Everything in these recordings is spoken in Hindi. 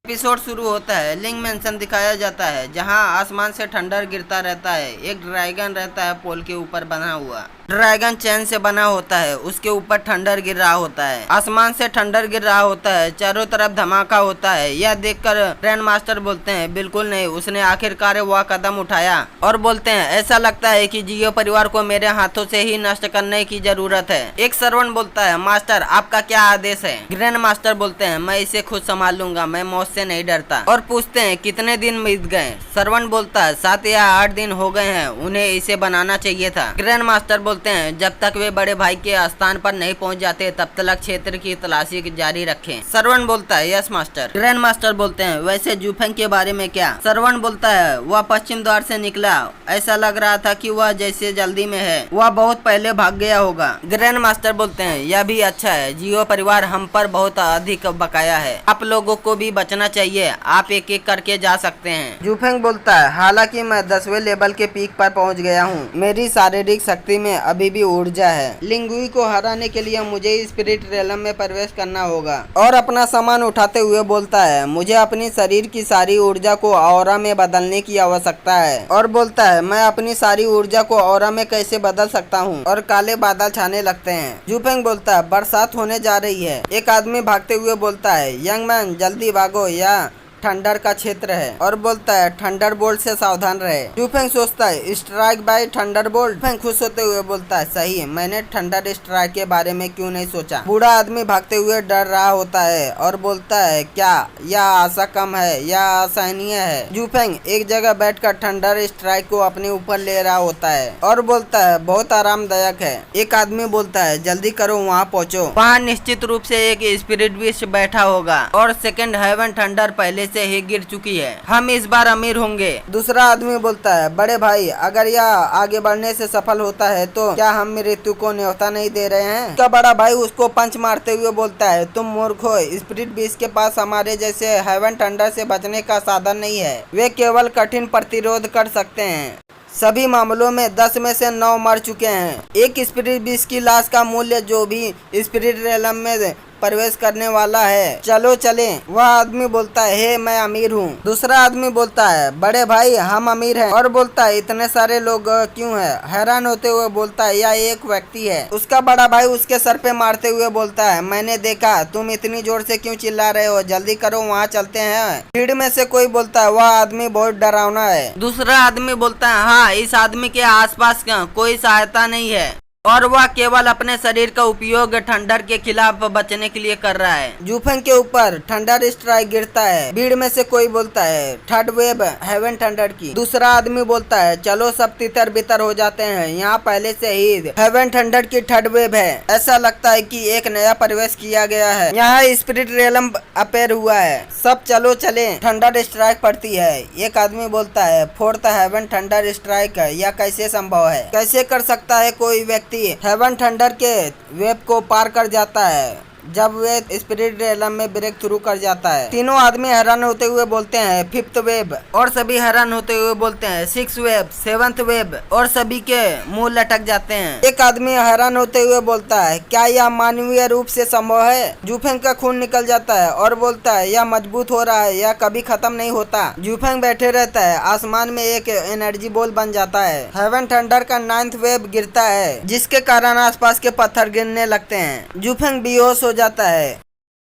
एपिसोड शुरू होता है। लिंग मेंशन दिखाया जाता है जहां आसमान से ठंडर गिरता रहता है। एक ड्रैगन रहता है पोल के ऊपर बना हुआ। ड्रैगन चैन से बना होता है, उसके ऊपर ठंडर गिर रहा होता है। आसमान से ठंडर गिर रहा होता है, चारों तरफ धमाका होता है। यह देखकर ग्रैंड मास्टर बोलते हैं बिल्कुल नहीं, उसने आखिरकार वह कदम उठाया। और बोलते हैं ऐसा लगता है कि जियो परिवार को मेरे हाथों से ही नष्ट करने की जरूरत है। एक सर्वेंट बोलता है मास्टर आपका क्या आदेश है। ग्रैंड मास्टर बोलते हैं मैं इसे खुद संभाल लूंगा, मैं मौत से नहीं डरता। और पूछते हैं कितने दिन बीत गए। सर्वेंट बोलता है 7 या 8 दिन हो गए हैं, उन्हें इसे बनाना चाहिए था। ग्रैंड मास्टर बोलते हैं जब तक वे बड़े भाई के स्थान पर नहीं पहुंच जाते तब तक क्षेत्र की तलाशी जारी रखें। सर्वेंट बोलता है यस मास्टर। ग्रैंड मास्टर बोलते हैं वैसे जूफेंग के बारे में क्या। सर्वेंट बोलता है वह पश्चिम द्वार से निकला, ऐसा लग रहा था कि वह जैसे जल्दी में है, वह बहुत पहले भाग गया होगा। ग्रैंड मास्टर बोलते हैं यह भी अच्छा है, जियो परिवार हम पर बहुत अधिक बकाया है, आप लोगों को भी बचना चाहिए, आप एक एक करके जा सकते हैं। जूफेंग बोलता है हालांकि मैं 10वें लेवल के पीक पर पहुंच गया हूं, मेरी शारीरिक शक्ति में अभी भी ऊर्जा है। लिंगुई को हराने के लिए मुझे स्पिरिट रेलम में प्रवेश करना होगा। और अपना सामान उठाते हुए बोलता है मुझे अपनी शरीर की सारी ऊर्जा को ऑरा में बदलने की आवश्यकता है। और बोलता है मैं अपनी सारी ऊर्जा को ऑरा में कैसे बदल सकता हूँ। और काले बादल छाने लगते हैं। जूफेंग बोलता है बरसात होने जा रही है। एक आदमी भागते हुए बोलता है यंग मैन जल्दी भागो या ठंडर का क्षेत्र है। और बोलता है थंडर बोल्ट से सावधान रहे। जूफेंग सोचता है स्ट्राइक बाय थंडर बोल्ट। जूफेंग खुश होते हुए बोलता है सही, मैंने थंडर स्ट्राइक के बारे में क्यों नहीं सोचा। बूढ़ा आदमी भागते हुए डर रहा होता है और बोलता है क्या यह आशा कम है या असहनीय है। जूफेंग एक जगह बैठकर थंडर स्ट्राइक को अपने ऊपर ले रहा होता है और बोलता है बहुत आरामदायक है। एक आदमी बोलता है जल्दी करो वहाँ पहुँचो, वहाँ निश्चित रूप से एक स्पिरिट बीस्ट बैठा होगा और सेकंड हेवन थंडर पहले से ही गिर चुकी है, हम इस बार अमीर होंगे। दूसरा आदमी बोलता है बड़े भाई अगर यह आगे बढ़ने से सफल होता है तो क्या हम मृत्यु को न्योता नहीं दे रहे हैं। उसका बड़ा भाई उसको पंच मारते हुए बोलता है तुम मूर्ख हो, स्पिरिट बीस्ट के पास हमारे जैसे हेवन थंडर से बचने का साधन नहीं है, वे केवल कठिन प्रतिरोध कर सकते हैं। सभी मामलों में 10 में से 9 मर चुके हैं। एक स्पिरिट बीस्ट की लाश का मूल्य जो भी स्पिरिट रेलम में प्रवेश करने वाला है, चलो चले। वह आदमी बोलता है हे मैं अमीर हूँ। दूसरा आदमी बोलता है बड़े भाई हम अमीर हैं। और बोलता है इतने सारे लोग क्यों है। हैरान होते हुए बोलता है यह एक व्यक्ति है। उसका बड़ा भाई उसके सर पे मारते हुए बोलता है मैंने देखा, तुम इतनी जोर से क्यों चिल्ला रहे हो, जल्दी करो वहाँ चलते हैं। भीड़ में से कोई बोलता है वह आदमी बहुत डरावना है। दूसरा आदमी बोलता है हाँ इस आदमी के आसपास कोई सहायता नहीं है और वह केवल अपने शरीर का उपयोग ठंडर के खिलाफ बचने के लिए कर रहा है। जूफेंग के ऊपर ठंडर स्ट्राइक गिरता है। भीड़ में से कोई बोलता है थर्ड वेव हेवन थंडर की। दूसरा आदमी बोलता है चलो सब तितर बितर हो जाते हैं, यहाँ पहले से ही हेवन थंडर की थर्ड वेव है, ऐसा लगता है कि एक नया प्रवेश किया गया है, यहाँ स्पिरिट रेलम अपेयर हुआ है, सब चलो चले। थंडर स्ट्राइक पड़ती है। एक आदमी बोलता है फोर्थ हेवन थंडर स्ट्राइक यह कैसे संभव है, कैसे कर सकता है कोई व्यक्ति हेवन थंडर के वेब को पार कर जाता है जब वे स्पिरिट रेलम में ब्रेक थ्रू कर जाता है। तीनों आदमी हैरान होते हुए बोलते हैं फिफ्थ वेब और सभी हैरान होते हुए बोलते हैं सिक्स वेब, सेवंथ वेब और सभी के मुंह लटक जाते हैं। एक आदमी हैरान होते हुए बोलता है क्या यह मानवीय रूप से संभव है। जूफेंग का खून निकल जाता है और बोलता है यह मजबूत हो रहा है, यह कभी खत्म नहीं होता। जूफेंग बैठे रहता है। आसमान में एक एनर्जी बॉल बन जाता है। हेवन थंडर का 9th वेब गिरता है जिसके कारण आसपास के पत्थर गिरने लगते हैं। जूफेंग बेहोश हो जाता है।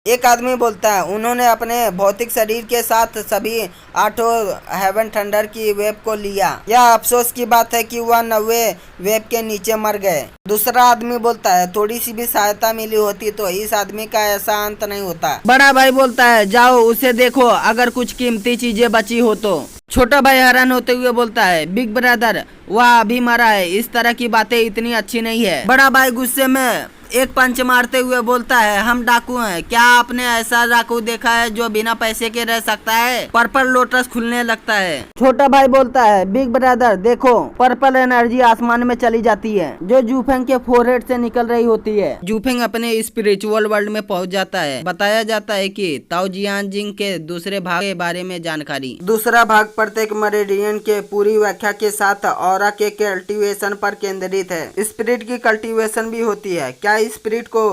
एक आदमी बोलता है उन्होंने अपने भौतिक शरीर के साथ सभी 8 हेवन थंडर की वेब को लिया, यह अफसोस की बात है कि वह 9वें वेब के नीचे मर गए। दूसरा आदमी बोलता है थोड़ी सी भी सहायता मिली होती तो इस आदमी का ऐसा अंत नहीं होता। बड़ा भाई बोलता है जाओ उसे देखो अगर कुछ कीमती चीजें बची हो तो। छोटा भाई हैरान होते हुए बोलता है बिग ब्रदर वह अभी मरा है, इस तरह की बातें इतनी अच्छी नहीं है। बड़ा भाई गुस्से में एक पंच मारते हुए बोलता है हम डाकू हैं, क्या आपने ऐसा डाकू देखा है जो बिना पैसे के रह सकता है। पर्पल लोटस खुलने लगता है। छोटा भाई बोलता है बिग ब्रदर देखो पर्पल एनर्जी आसमान में चली जाती है जो जूफेंग के फोरहेड से निकल रही होती है। जूफेंग अपने स्पिरिचुअल वर्ल्ड में पहुंच जाता है। बताया जाता है कि ताओ जियान जिंग के दूसरे भाग के बारे में जानकारी। दूसरा भाग प्रत्येक मेरिडियन के पूरी व्याख्या के साथ ऑरा के कल्टीवेशन पर केंद्रित है। स्पिरिट की कल्टीवेशन भी होती है। क्या स्पिरिट को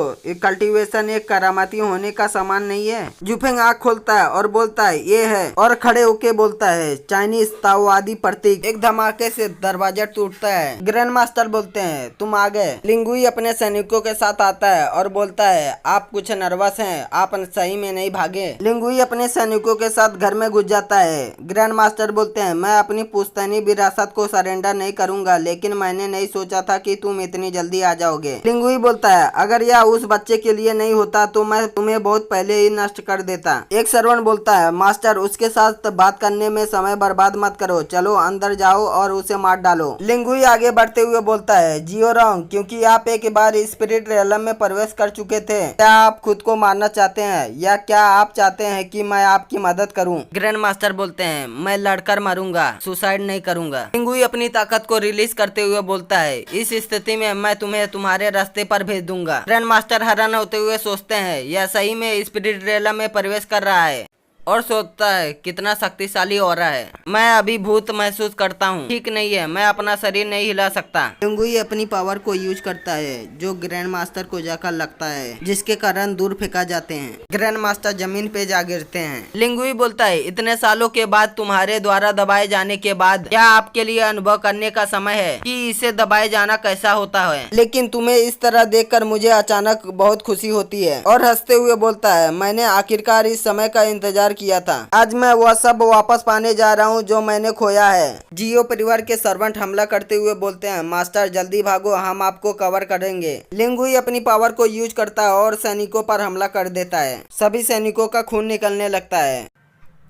कल्टीवेशन एक करामाती होने का सामान नहीं है? जुफेंग आँख खोलता है और बोलता है ये है, और खड़े होके बोलता है चाइनीज ताओवादी प्रतीक। एक धमाके से दरवाजा टूटता है। ग्रैंड मास्टर बोलते हैं तुम आ गए। लिंगुई अपने सैनिकों के साथ आता है और बोलता है आप कुछ नर्वस हैं, आप सही में नहीं भागे। लिंगुई अपने सैनिकों के साथ घर में घुस जाता है। ग्रैंड मास्टर बोलते हैं मैं अपनी पुश्तैनी विरासत को सरेंडर नहीं करूंगा, लेकिन मैंने नहीं सोचा था कि तुम इतनी जल्दी आ जाओगे। लिंगुई बोलता है अगर यह उस बच्चे के लिए नहीं होता तो मैं तुम्हें बहुत पहले ही नष्ट कर देता। एक सर्वेंट बोलता है मास्टर उसके साथ बात करने में समय बर्बाद मत करो, चलो अंदर जाओ और उसे मार डालो। लिंगुई आगे बढ़ते हुए बोलता है जियो रॉन्ग, क्योंकि आप एक बार स्पिरिट रियलम में प्रवेश कर चुके थे। क्या आप खुद को मारना चाहते हैं या क्या आप चाहते हैं कि मैं आपकी मदद करूं? ग्रैंड मास्टर बोलते हैं मैं लड़कर मरूंगा, सुसाइड नहीं करूंगा। लिंगुई अपनी ताकत को रिलीज करते हुए बोलता है इस स्थिति में मैं तुम्हें तुम्हारे रास्ते पर भेज दूंगा। ग्रैंड मास्टर हैरान होते हुए सोचते हैं यह सही में स्पिरिट रियलम में प्रवेश कर रहा है और सोचता है कितना शक्तिशाली हो रहा है। मैं अभी भूत महसूस करता हूँ, ठीक नहीं है, मैं अपना शरीर नहीं हिला सकता। लिंगुई अपनी पावर को यूज करता है जो ग्रैंड मास्टर को जाकर लगता है, जिसके कारण दूर फेंका जाते हैं। ग्रैंड मास्टर जमीन पे जा गिरते हैं। लिंगुई बोलता है इतने सालों के बाद तुम्हारे द्वारा दबाए जाने के बाद क्या आपके लिए अनुभव करने का समय है कि इसे दबाए जाना कैसा होता है। लेकिन तुम्हें इस तरह देखकर मुझे अचानक बहुत खुशी होती है। और हंसते हुए बोलता है मैंने आखिरकार इस समय का इंतजार किया था। आज मैं वह सब वापस पाने जा रहा हूँ जो मैंने खोया है। जियो परिवार के सर्वेंट हमला करते हुए बोलते हैं मास्टर जल्दी भागो, हम आपको कवर करेंगे। लिंगुई अपनी पावर को यूज करता है और सैनिकों पर हमला कर देता है। सभी सैनिकों का खून निकलने लगता है।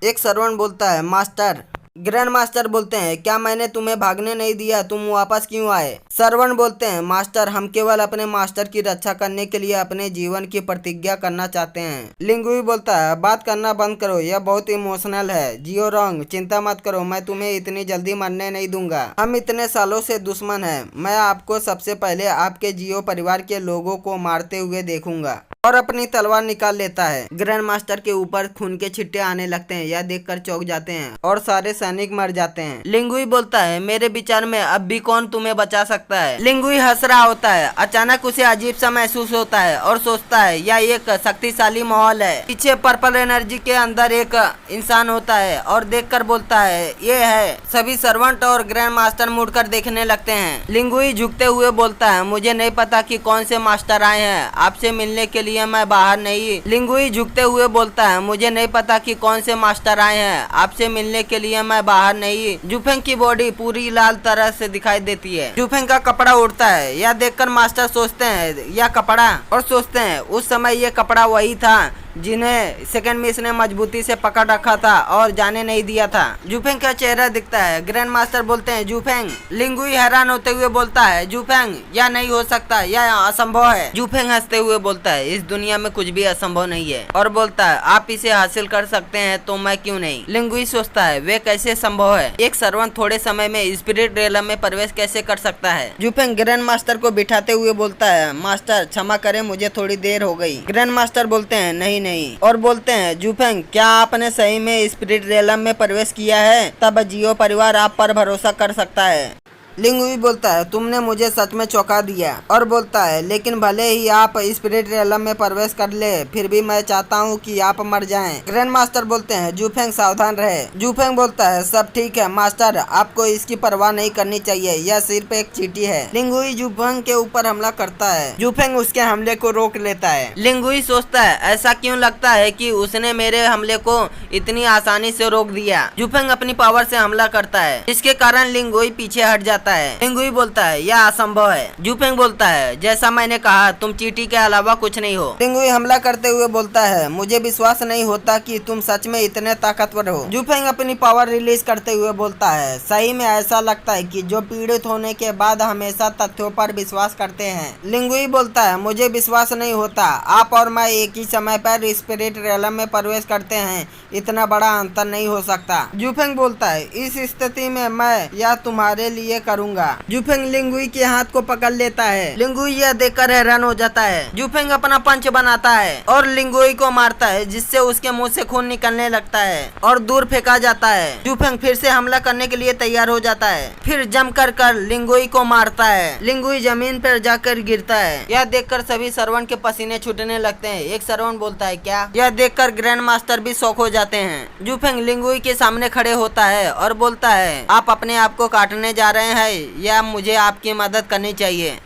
एक सर्वेंट बोलता है मास्टर। ग्रैंड मास्टर बोलते हैं क्या मैंने तुम्हें भागने नहीं दिया, तुम वापस क्यों आए? सर्वेंट बोलते हैं मास्टर हम केवल अपने मास्टर की रक्षा करने के लिए अपने जीवन की प्रतिज्ञा करना चाहते हैं। लिंगुई बोलता है बात करना बंद करो, यह बहुत इमोशनल है। जियो रॉन्ग चिंता मत करो, मैं तुम्हें इतनी जल्दी मरने नहीं दूंगा। हम इतने सालों से दुश्मन हैं। मैं आपको सबसे पहले आपके जियो परिवार के लोगों को मारते हुए देखूंगा। और अपनी तलवार निकाल लेता है। ग्रैंड मास्टर के ऊपर खून के छिट्टे आने लगते हैं। यह देखकर चौंक जाते हैं और सारे सैनिक मर जाते हैं। लिंगुई बोलता है मेरे विचार में अब भी कौन तुम्हें बचा सकता है। लिंगुई हंस रहा होता है। अचानक उसे अजीब सा महसूस होता है और सोचता है यह एक शक्तिशाली माहौल है। पीछे पर्पल एनर्जी के अंदर एक इंसान होता है और देखकर बोलता है ये है। सभी सर्वेंट और ग्रैंड मास्टर मुड़कर देखने लगते हैं। लिंगुई झुकते हुए बोलता है मुझे नहीं पता कि कौन से मास्टर आए हैं, आपसे मिलने के लिए मैं बाहर नहीं। लिंगुई झुकते हुए बोलता है मुझे नहीं पता कि कौन से मास्टर आए हैं, आपसे मिलने के लिए मैं बाहर नहीं। जुफेंग की बॉडी पूरी लाल तरह से दिखाई देती है। जुफेंग का कपड़ा उड़ता है। यह देखकर मास्टर सोचते हैं यह कपड़ा, और सोचते हैं उस समय यह कपड़ा वही था जिन्हें सेकंड मिस ने मजबूती से पकड़ रखा था और जाने नहीं दिया था। जुफेंग का चेहरा दिखता है। ग्रैंड मास्टर बोलते हैं जुफेंग। लिंगुई हैरान होते हुए बोलता है जुफेंग यह नहीं हो सकता, यह असंभव है। जुफेंग हंसते हुए बोलता है इस दुनिया में कुछ भी असंभव नहीं है, और बोलता है आप इसे हासिल कर सकते हैं तो मैं क्यों नहीं। लिंगुई सोचता है वे कैसे संभव है, एक सर्वेंट थोड़े समय में स्पिरिट रियलम में प्रवेश कैसे कर सकता है। जुफेंग ग्रैंड मास्टर को बिठाते हुए बोलता है मास्टर क्षमा करें मुझे थोड़ी देर हो गई। ग्रैंड मास्टर बोलते हैं नहीं, और बोलते हैं जुफेंग क्या आपने सही में स्पिरिट रियलम में प्रवेश किया है, तब जियो परिवार आप पर भरोसा कर सकता है। लिंगुई बोलता है तुमने मुझे सच में चौंका दिया, और बोलता है लेकिन भले ही आप स्पिरिट रियलम में प्रवेश कर ले फिर भी मैं चाहता हूँ कि आप मर जाएं। ग्रैंड मास्टर बोलते हैं जुफेंग सावधान रहे। जुफेंग बोलता है सब ठीक है मास्टर, आपको इसकी परवाह नहीं करनी चाहिए, यह सिर्फ एक चींटी है। लिंगुई जुफेंग के ऊपर हमला करता है। जुफेंग उसके हमले को रोक लेता है। लिंगुई सोचता है ऐसा क्यों लगता है कि उसने मेरे हमले को इतनी आसानी से रोक दिया। जुफेंग अपनी पावर से हमला करता है जिसके कारण लिंगुई पीछे हट जाता है। लिंगुई बोलता है यह असंभव है। जुफेंग बोलता है जैसा मैंने कहा तुम चींटी के अलावा कुछ नहीं हो। लिंगुई हमला करते हुए बोलता है मुझे विश्वास नहीं होता कि तुम सच में इतने ताकतवर हो। जुफेंग अपनी पावर रिलीज करते हुए बोलता है सही में ऐसा लगता है कि जो पीड़ित होने के बाद हमेशा तथ्यों पर विश्वास करते हैं। लिंगुई बोलता है मुझे विश्वास नहीं होता, आप और मैं एक ही समय पर स्पिरिट रियलम में प्रवेश करते हैं, इतना बड़ा अंतर नहीं हो सकता। जुफेंग बोलता है इस स्थिति में मैं यह तुम्हारे लिए करूंगा। जूफेंग लिंगुई के हाथ को पकड़ लेता है। लिंगुई यह देखकर हैरान हो जाता है। जूफेंग अपना पंच बनाता है और लिंगुई को मारता है, जिससे उसके मुंह से खून निकलने लगता है और दूर फेंका जाता है। जूफेंग फिर से हमला करने के लिए तैयार हो जाता है, फिर जमकर कर लिंगुई को मारता है। लिंगुई जमीन पर जाकर गिरता है। यह देखकर सभी सर्वेंट के पसीने छूटने लगते हैं। एक सर्वेंट बोलता है, क्या? यह देखकर ग्रैंड मास्टर भी शॉक हो जाते हैं। जूफेंग लिंगुई के सामने खड़े होता है और बोलता है, आप अपने आप को काटने जा रहे हैं या मुझे आपकी मदद करनी चाहिए?